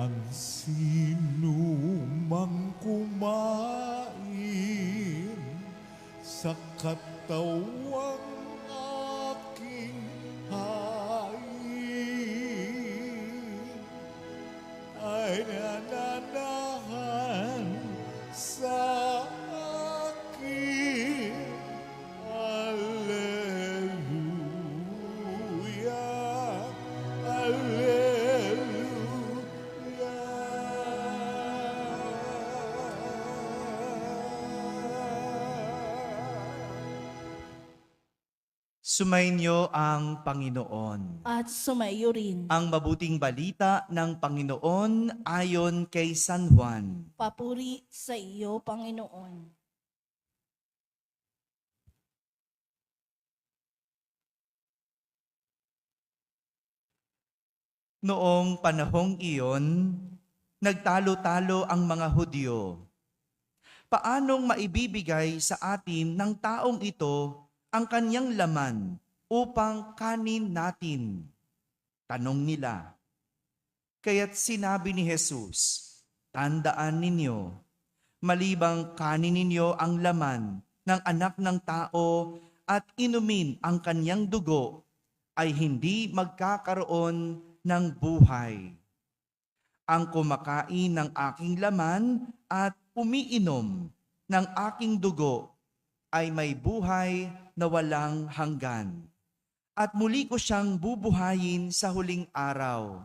Ang sino mang kumain sa katawang aking hain ay nananahan sa akin. Alleluia, Sumainyo ang Panginoon. At sumayo rin. Ang mabuting balita ng Panginoon ayon kay San Juan. Papuri sa iyo, Panginoon. Noong panahong iyon, nagtalo-talo ang mga Hudyo. Paanong maibibigay sa atin ng taong ito ang kanyang laman upang kanin natin? Tanong nila. Kaya't sinabi ni Jesus, tandaan ninyo, malibang kanin ninyo ang laman ng anak ng tao at inumin ang kanyang dugo, ay hindi magkakaroon ng buhay. Ang kumakain ng aking laman at umiinom ng aking dugo ay may buhay na walang hanggan. At muli ko siyang bubuhayin sa huling araw,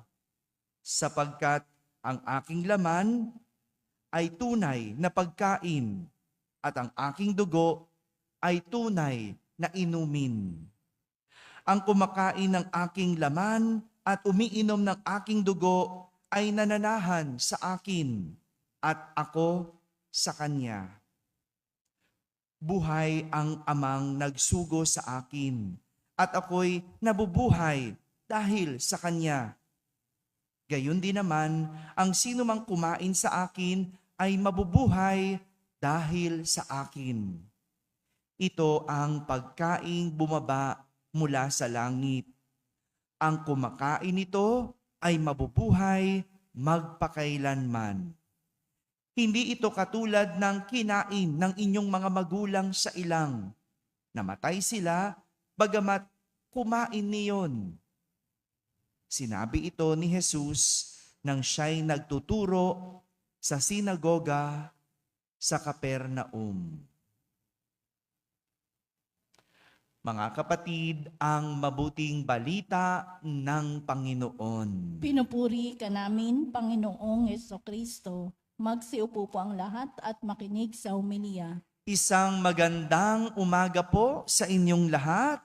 sapagkat ang aking laman ay tunay na pagkain at ang aking dugo ay tunay na inumin. Ang kumakain ng aking laman at umiinom ng aking dugo ay nananahan sa akin at ako sa kanya. Buhay ang amang nagsugo sa akin at ako'y nabubuhay dahil sa kanya. Gayon din naman, ang sino mang kumain sa akin ay mabubuhay dahil sa akin. Ito ang pagkaing bumaba mula sa langit. Ang kumakain nito ay mabubuhay magpakailanman. Hindi ito katulad ng kinain ng inyong mga magulang sa ilang. Namatay sila, bagamat kumain niyon. Sinabi ito ni Jesus nang siya'y nagtuturo sa sinagoga sa Capernaum. Mga kapatid, ang mabuting balita ng Panginoon. Pinupuri ka namin, Panginoong Jesucristo. Magsiupo po ang lahat at makinig sa homilia. Isang magandang umaga po sa inyong lahat.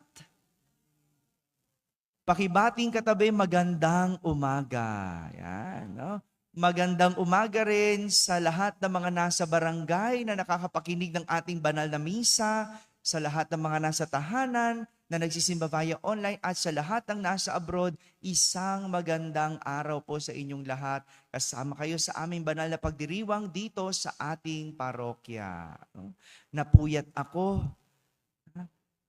Pakibating katabi, magandang umaga. Yan, no? Magandang umaga rin sa lahat ng mga nasa barangay na nakakapakinig ng ating banal na misa, sa lahat ng mga nasa tahanan na nagsisimba via online at sa lahat ng nasa abroad, isang magandang araw po sa inyong lahat. Kasama kayo sa aming banal na pagdiriwang dito sa ating parokya. Napuyat ako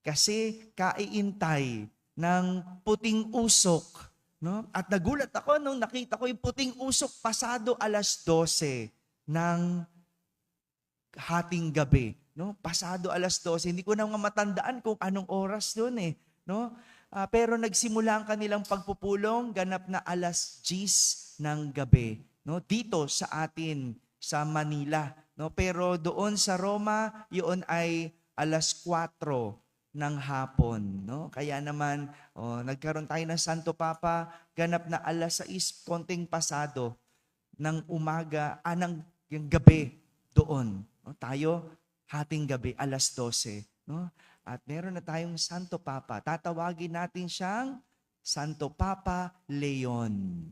kasi kaiintay ng puting usok. No? At nagulat ako nung nakita ko yung puting usok pasado 12:00 ng hating gabi. No? Pasado 12:00. Hindi ko na matandaan kung anong oras doon eh. No? Pero nagsimula ang kanilang pagpupulong ganap na 10:00 ng gabi. No? Dito sa atin, sa Manila. No? Pero doon sa Roma, yun ay 4:00 ng hapon. No? Kaya naman, nagkaroon tayo ng Santo Papa, ganap na 6:00, konting pasado ng umaga, ng gabi doon. No? Tayo, hating gabi, 12:00. No? At meron na tayong Santo Papa. Tatawagin natin siyang Santo Papa Leon.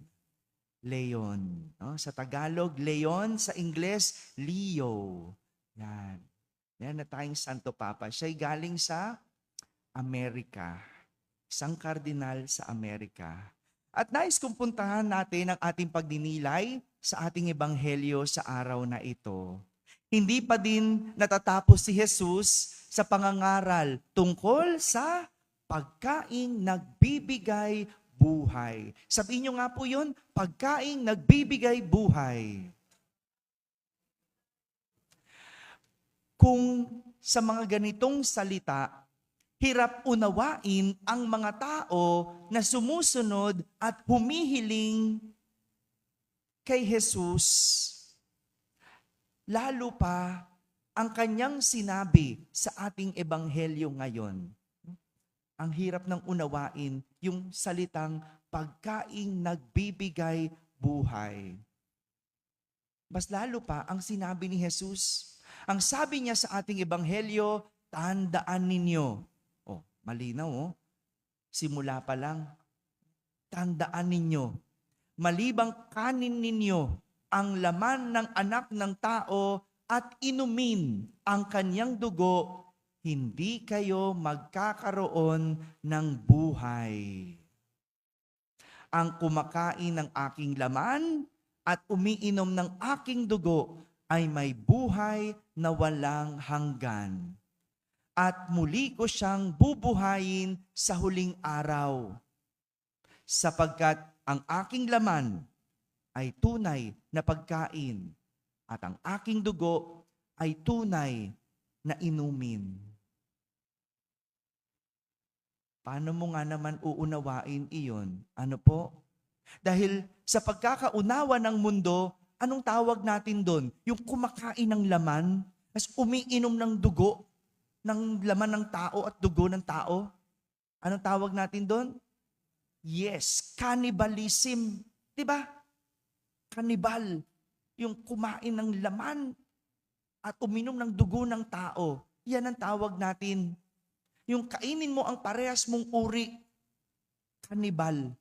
Leon. No? Sa Tagalog, Leon. Sa Ingles, Leo. Yan. Meron na tayong Santo Papa. Siya'y galing sa Amerika. Isang kardinal sa Amerika. At nais kong puntahan natin ang ating pagdinilay sa ating ebanghelyo sa araw na ito. Hindi pa din natatapos si Jesus sa pangangaral tungkol sa pagkaing nagbibigay buhay. Sabihin nyo nga po yun, pagkaing nagbibigay buhay. Kung sa mga ganitong salita, hirap unawain ang mga tao na sumusunod at humihiling kay Jesus, lalo pa ang kanyang sinabi sa ating ebanghelyo ngayon. Ang hirap ng unawain yung salitang pagkaing nagbibigay buhay. Mas lalo pa ang sinabi ni Jesus. Ang sabi niya sa ating ebanghelyo, tandaan ninyo. Oh, malinaw oh. Simula pa lang. Tandaan ninyo. Malibang kanin ninyo ang laman ng anak ng tao at inumin ang kanyang dugo, hindi kayo magkakaroon ng buhay. Ang kumakain ng aking laman at umiinom ng aking dugo ay may buhay na walang hanggan. At muli ko siyang bubuhayin sa huling araw. Sapagkat ang aking laman ay tunay na pagkain at ang aking dugo ay tunay na inumin. Paano mo nga naman uunawain iyon? Ano po? Dahil sa pagkakaunawa ng mundo, anong tawag natin doon? Yung kumakain ng laman, as umiinom ng dugo, ng laman ng tao at dugo ng tao. Anong tawag natin doon? Yes, cannibalism. Diba? Cannibal. Yung kumain ng laman at uminom ng dugo ng tao. Yan ang tawag natin. Yung kainin mo ang parehas mong uri. Cannibal.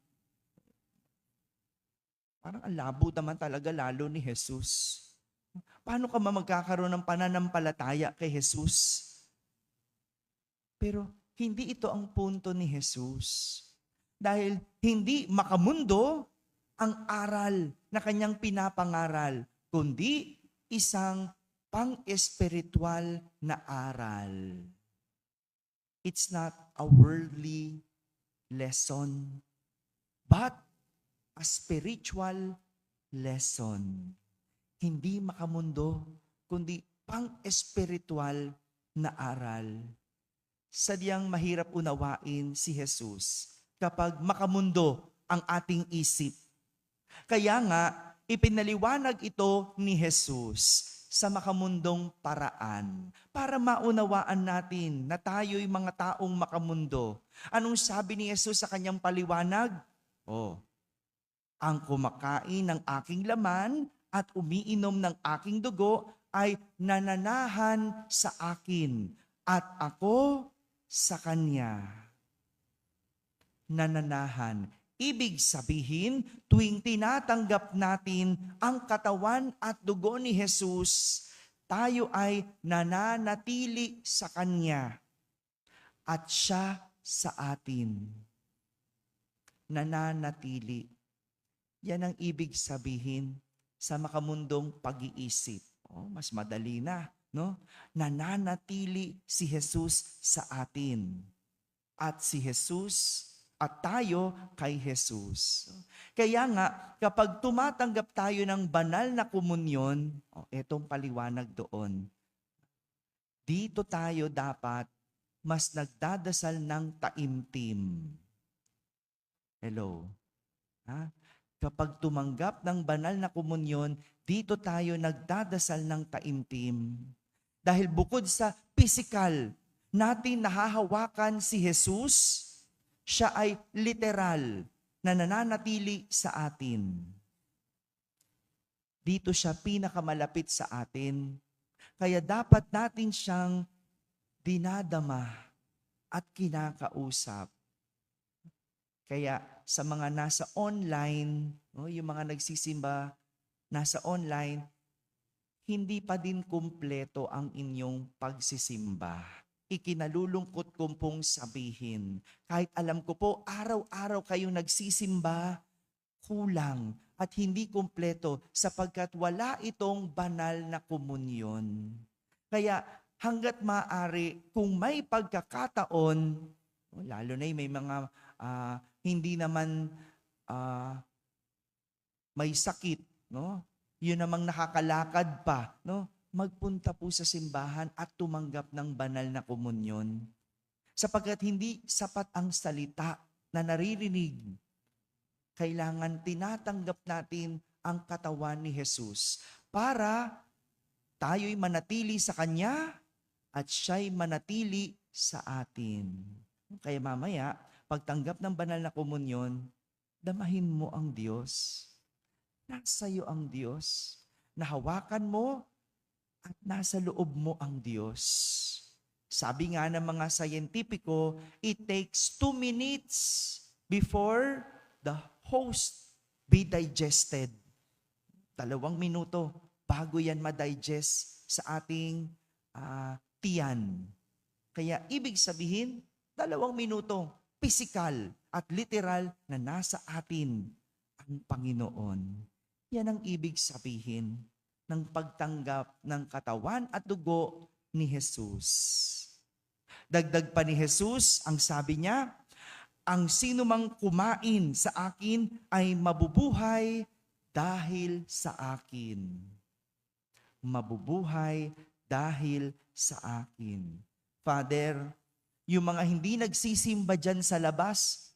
Parang ang labo naman talaga lalo ni Jesus. Paano ka magkakaroon ng pananampalataya kay Jesus? Pero hindi ito ang punto ni Jesus. Dahil hindi makamundo ang aral na kanyang pinapangaral, kundi isang pang-espiritual na aral. It's not a worldly lesson, but a spiritual lesson. Hindi makamundo, kundi pang-espiritual na aral. Sadyang mahirap unawain si Jesus kapag makamundo ang ating isip. Kaya nga, ipinaliwanag ito ni Jesus sa makamundong paraan para maunawaan natin na tayo'y mga taong makamundo. Anong sabi ni Jesus sa kanyang paliwanag? Ang kumakain ng aking laman at umiinom ng aking dugo ay nananahan sa akin at ako sa kanya. Nananahan. Ibig sabihin, tuwing tinatanggap natin ang katawan at dugo ni Jesus, tayo ay nananatili sa Kanya at Siya sa atin. Nananatili. Yan ang ibig sabihin sa makamundong pag-iisip. Mas madali na, no? Nananatili si Jesus sa atin. At si Jesus at tayo kay Jesus. Kaya nga, kapag tumatanggap tayo ng banal na komunyon, etong paliwanag doon, dito tayo dapat mas nagdadasal ng taimtim. Hello? Kapag tumanggap ng banal na komunyon, dito tayo nagdadasal ng taimtim. Dahil bukod sa physical natin nahahawakan si Jesus, siya ay literal na nananatili sa atin. Dito siya pinakamalapit sa atin. Kaya dapat natin siyang dinadama at kinakausap. Kaya sa mga nasa online, yung mga nagsisimba nasa online, hindi pa din kumpleto ang inyong pagsisimba. Ikinalulungkot kong pong sabihin, kahit alam ko po, araw-araw kayong nagsisimba, kulang at hindi kumpleto sapagkat wala itong banal na komunyon. Kaya hanggat maaari, kung may pagkakataon, lalo na may mga hindi naman may sakit, no? Yun namang nakakalakad pa, no? Magpunta po sa simbahan at tumanggap ng banal na komunyon. Sapagkat hindi sapat ang salita na naririnig. Kailangan tinatanggap natin ang katawan ni Jesus para tayo'y manatili sa Kanya at Siya'y manatili sa atin. Kaya mamaya, pagtanggap ng banal na komunyon, damahin mo ang Diyos. Nasa iyo ang Diyos. Nahawakan mo at nasa loob mo ang Diyos. Sabi nga ng mga scientifico, it takes 2 minutes before the host be digested. 2 minuto bago yan ma-digest sa ating tiyan. Kaya ibig sabihin, 2 minuto, physical at literal na nasa atin ang Panginoon. Yan ang ibig sabihin ng pagtanggap ng katawan at dugo ni Jesus. Dagdag pa ni Jesus, ang sabi niya, ang sinumang kumain sa akin ay mabubuhay dahil sa akin. Mabubuhay dahil sa akin. Father, yung mga hindi nagsisimba dyan sa labas,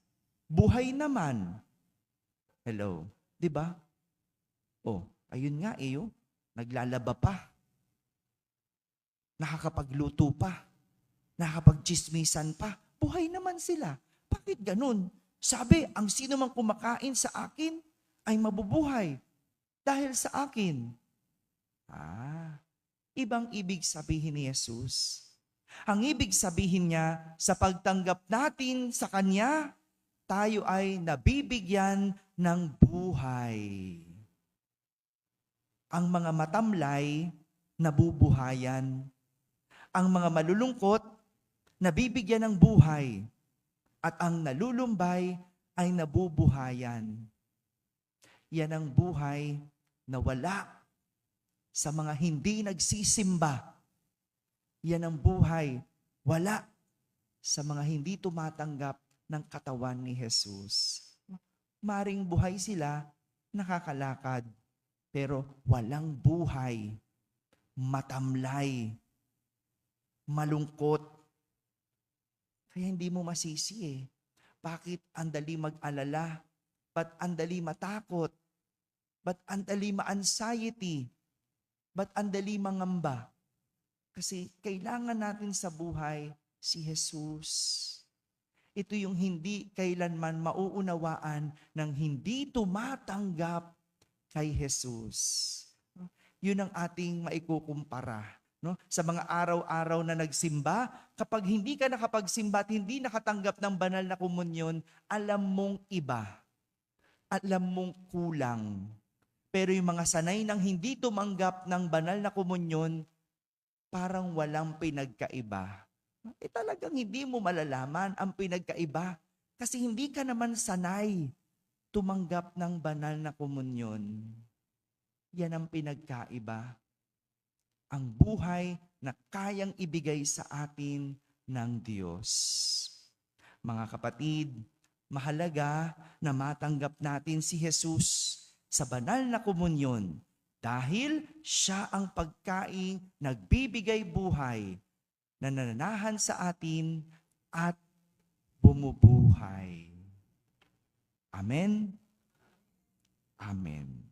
buhay naman. Hello, di ba? Oh, ayun nga naglalaba pa. Nakakapagluto pa. Nakakapagchismisan pa. Buhay naman sila. Bakit ganun? Sabi, ang sino mang kumakain sa akin ay mabubuhay dahil sa akin. Ibang ibig sabihin ni Jesus. Ang ibig sabihin niya, sa pagtanggap natin sa Kanya, tayo ay nabibigyan ng buhay. Ang mga matamlay, nabubuhayan. Ang mga malulungkot, nabibigyan ng buhay. At ang nalulumbay ay nabubuhayan. Yan ang buhay na wala sa mga hindi nagsisimba. Yan ang buhay wala sa mga hindi tumatanggap ng katawan ni Jesus. Maring buhay sila, nakakalakad, pero walang buhay, matamlay, malungkot. Kaya hindi mo masisi Bakit ang dali mag-alala? Ba't ang dali matakot? Ba't ang dali ma-anxiety? Ba't ang dali mangamba? Kasi kailangan natin sa buhay si Jesus. Ito yung hindi kailanman mauunawaan ng hindi tumatanggap kay Jesus. Yun ang ating maikukumpara. No? Sa mga araw-araw na nagsimba, kapag hindi ka nakapagsimba at hindi nakatanggap ng banal na komunyon, alam mong iba. Alam mong kulang. Pero yung mga sanay ng hindi tumanggap ng banal na komunyon, parang walang pinagkaiba. Talagang hindi mo malalaman ang pinagkaiba kasi hindi ka naman sanay tumanggap ng banal na komunyon. Yan ang pinagkaiba. Ang buhay na kayang ibigay sa atin ng Diyos. Mga kapatid, mahalaga na matanggap natin si Jesus sa banal na komunyon dahil siya ang pagkaing nagbibigay buhay na nananahan sa atin at bumubuhay. Amen? Amen.